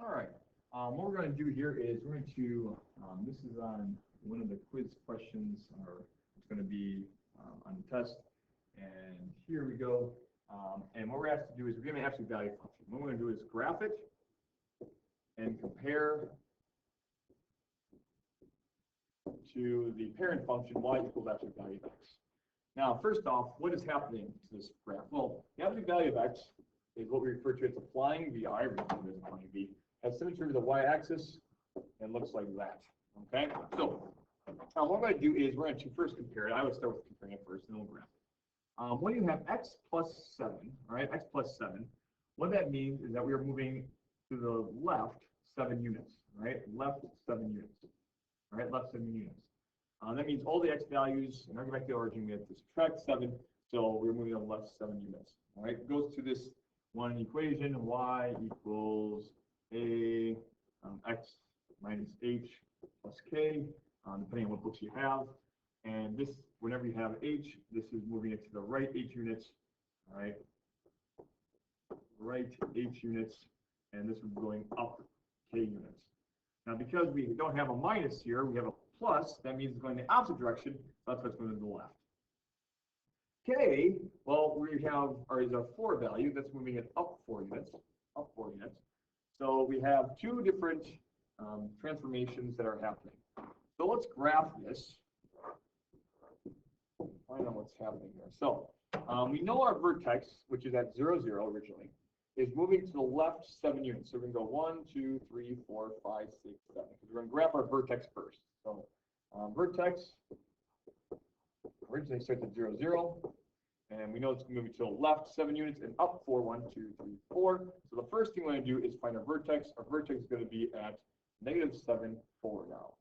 All right. What we're going to do here is we're going to, this is on one of the quiz questions, or it's going to be on the test. And here we go. And what we're asked to do is we're given an absolute value function. What we're going to do is graph it and compare to the parent function y equals absolute value of x. Now, first off, what is happening to this graph? Well, the absolute value of x is what we refer to as applying v. I refer to as applying v. Has symmetry to the y-axis and looks like that. Okay, so what we're going to do is we're going to first compare it. I would start with comparing it first, and then we'll graph it. When you have x plus 7, all right, x plus 7, what that means is that we are moving to the left 7 units, right? Left 7 units, all right? Left 7 units. That means all the x values, and I'm going back to the origin, we have to subtract 7, so we're moving on the left 7 units, all right? It goes to this one equation, y equals a x minus h plus k, depending on what books you have. And this, whenever you have h, this is moving it to the right h units, all right? Right h units, and this is going up k units. Now, because we don't have a minus here, we have a plus, that means it's going the opposite direction, so that's what's going to the left. K, well, we have is a 4 value, that's moving it up 4 units, up 4 units. So we have two different transformations that are happening. So let's graph this. Find out what's happening here. So we know our vertex, which is at 0, 0 originally, is moving to the left 7 units. So we're going to go 1, 2, 3, 4, 5, 6, 7. Because we're going to graph our vertex first. So vertex originally starts at 0, 0. And we know it's moving to the left 7 units and up 4, 1, 2, 3, 4. So the first thing we're going to do is find our vertex. Our vertex is going to be at -7, 4 now.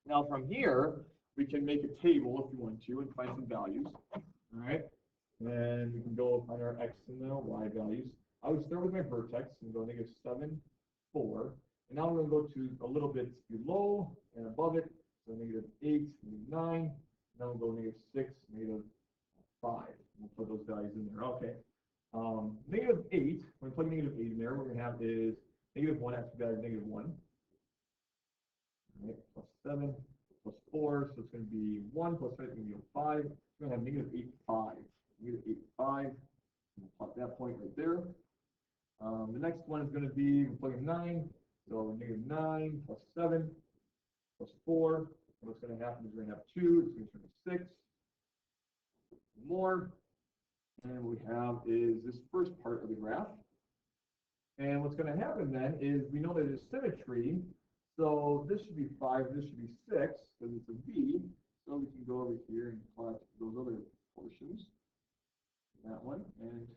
Now from here, we can make a table if you want to and find some values. All right. And we can go find our x and the y values. I would start with my vertex and go -7, 4. And now we're going to go to a little bit below and above it. So -8, -9. Now we'll go -6, -5. We'll put those values in there. Okay. -8, when we plug -8 in there, what we're going to have is -1 absolute value of -1. All right, plus 7, plus 4, so it's going to be 1 plus 5 is going to be 5. We're going to have -8, 5. -8, 5. We'll plot that point right there. The next one is going to be, we're plugging 9, so -9 plus 7 plus 4. What's going to happen is we're going to have 2, it's going to turn to 6. More, and what we have is this first part of the graph. And what's going to happen then is we know that there's symmetry, so this should be 5, this should be 6, because it's a V. So we can go over here and plot those other portions. That one, and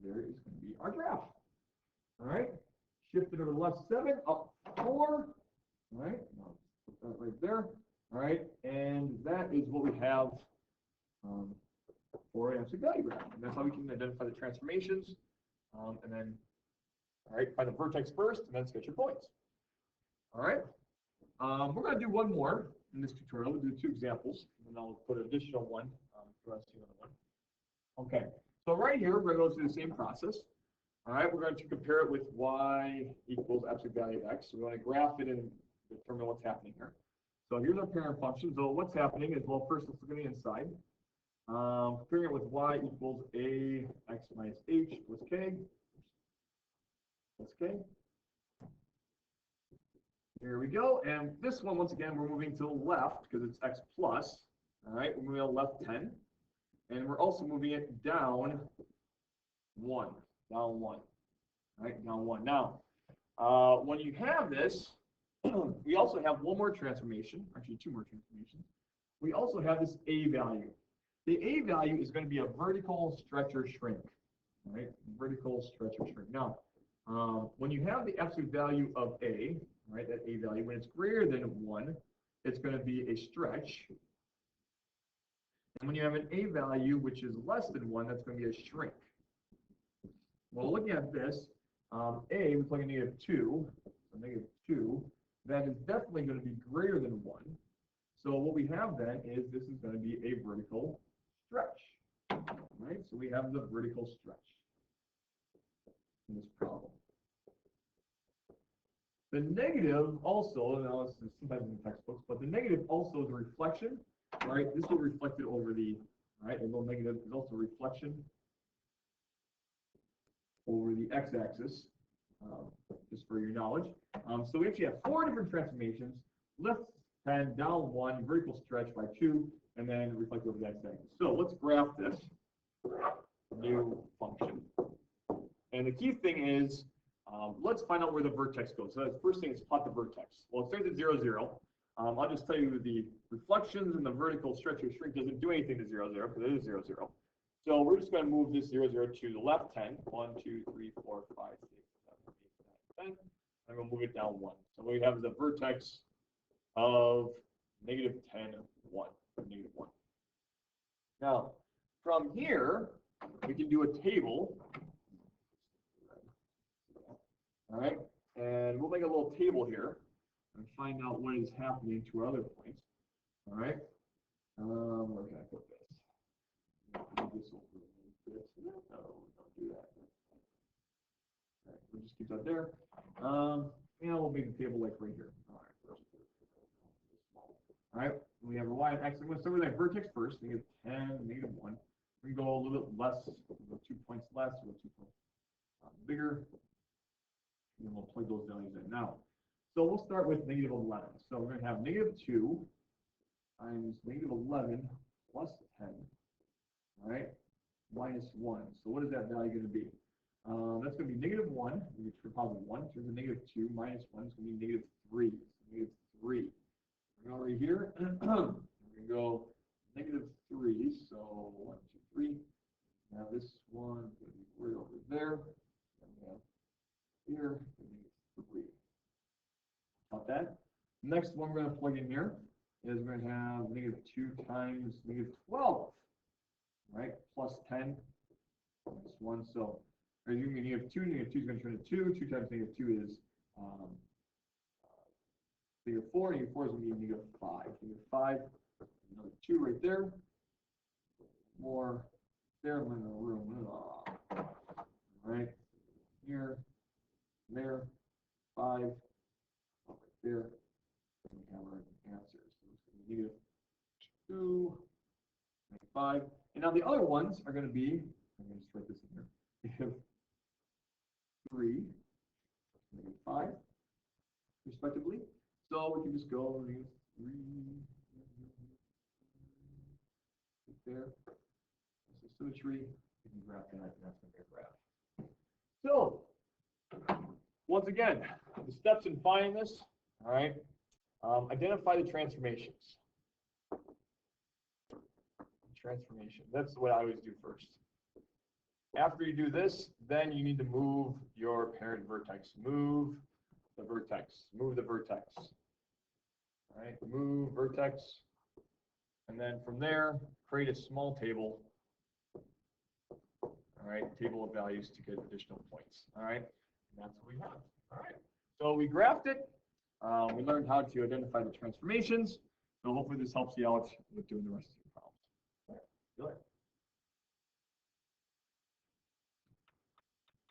there is going to be our graph. All right, shift it over the left 7, up 4. All right, now put that right there. All right, and that is what we have for an absolute value graph. And that's how we can identify the transformations. And then, all right, find the vertex first, and then sketch your points. All right. We're going to do one more in this tutorial. We'll do 2 examples, and then I'll put an additional one for us to see another one. Okay. So right here, we're going to go through the same process. All right. We're going to compare it with y equals absolute value of x. So we're going to graph it and determine what's happening here. So here's our parent function. So what's happening is, well, first let's look at the inside. Comparing it with y equals a x minus h plus k. Plus k. Here we go. And this one, once again, we're moving to the left because it's x plus. All right, we're moving to the left 10. And we're also moving it down 1. Down 1. All right, down 1. Now, when you have this, we also have one more transformation, actually 2 more transformations. We also have this a value. The a value is going to be a vertical stretch or shrink, right? Vertical stretch or shrink. Now, when you have the absolute value of a, right, that a value, when it's greater than 1, it's going to be a stretch. And when you have an a value which is less than 1, that's going to be a shrink. Well, looking at this, a, we plug in -2, so -2, that is definitely going to be greater than 1. So what we have then is this is going to be a vertical stretch, right? So we have the vertical stretch in this problem. The negative also, now this is sometimes in the textbooks, but the negative also is a reflection, right? This will reflect it over the, right? The little negative is also a reflection over the x-axis, just for your knowledge. So we actually have 4 different transformations: lift 10, down 1, vertical stretch by 2, and then reflect over the x-axis. So let's graph this new function. And the key thing is, let's find out where the vertex goes. So the first thing is plot the vertex. Well, it starts at 0, 0. I'll just tell you the reflections and the vertical stretch or shrink doesn't do anything to 0, 0 because it is 0, 0. So we're just going to move this 0, 0 to the left 10. 1, 2, 3, 4, 5, 6, 7, 8, 9, 10. I'm going to move it down 1. So we have the vertex of negative 10, 1, negative 1. Now, from here, we can do a table. All right, and we'll make a little table here and find out what is happening to our other points. All right, where can I put this? Move this over a little bit. No, don't do that. All right, we'll just keep that there. And we'll make a table like right here. All right, we have a y and x. I'm going to start with that vertex first. Negative 10, negative 1. We can go a little bit less, 2 points less, 2 points bigger. And we'll plug those values in. Now, so we'll start with negative 11. So we're going to have negative 2 times negative 11 plus 10, all right, minus 1. So what is that value going to be? That's going to be negative 1, for positive 1, turns to negative 2, minus 1 is going to be negative 3. So negative 3. We're going over here. We're going to go negative 3. So 1, 2, 3. Now this one is going to be right over there. And we have here, negative 3. Got that? Next one we're going to plug in here is we're going to have negative 2 times negative 12, right? Plus 10, minus 1. So as you can negative 2 is going to turn to 2. 2 times negative 2 is negative 4. Negative 4 is going to be negative 5. Negative 5, another 2 right there. More there, I'm in the room. All right, here. There, 5, right there, and we have our answer. So it's going to be negative 2, negative 5. And now the other ones are going to be, I'm going to just write this in here, negative 3, negative 5, respectively. So we can just go negative 3, right there. That's the symmetry. You can graph that, and that's going to be a graph. So, once again, the steps in finding this, all right, identify the transformations. Transformation, that's what I always do first. After you do this, then you need to move your parent vertex. Move the vertex, move the vertex. All right, move vertex. And then from there, create a small table. All right, table of values to get additional points. All right. And that's what we have. All right. So we graphed it. We learned how to identify the transformations. So hopefully this helps you out with doing the rest of your problems. All right. Good.